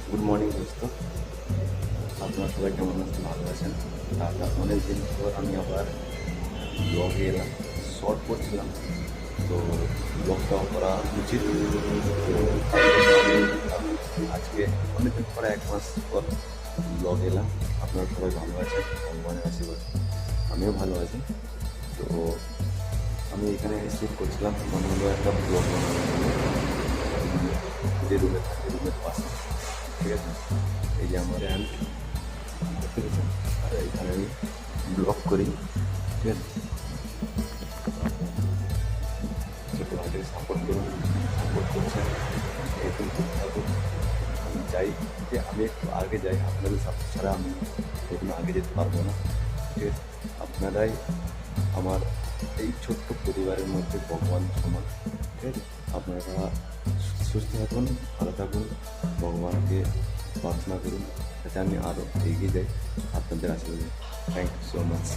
Good morning দোস্ত, আপনারা সবাই কেমন আছেন? ভালো আছেন? আর অনেক দিন পর আমি আবার ব্লগে এলাম। শর্ট করছিলাম, তো ব্লগটাও করা উচিত। তো আজকে অনেকদিন পরে 1 মাস পর ব্লগ এলাম। আপনারা সবাই ভালো আছেন, ভগবানের আশীর্বাদ আমিও ভালো আছি। তো আমি এখানে শ্যুট করছিলাম, মনে হলো একটা ব্লগ বানানোর জন্য। যে রুমে থাকে, রুমের পাশে, ঠিক আছে, এই যে আমার র্যাম্প দেখতে পেয়েছেন, আর এখানে আমি ব্লগ করি, ঠিক আছে। ছোটো আগে সাপোর্ট করুন, সাপোর্ট করছেন, এরকম করতে থাকুন। আমি চাই যে আমি একটু আগে যাই, আপনাদের সাপোর্ট ছাড়া আমি এরকম আগে যেতে পারবো না, ঠিক আছে। আপনারাই আমার এই ছোট্ট পরিবারের মধ্যে ভগবান সমান, ঠিক আছে। আপনারা সুস্থ থাকুন, ভালো থাকুন, ভগবানকে প্রার্থনা করুন যাতে আমি আরও এগিয়ে যাই আপনাদের আশীর্বাদে। Thank you so much.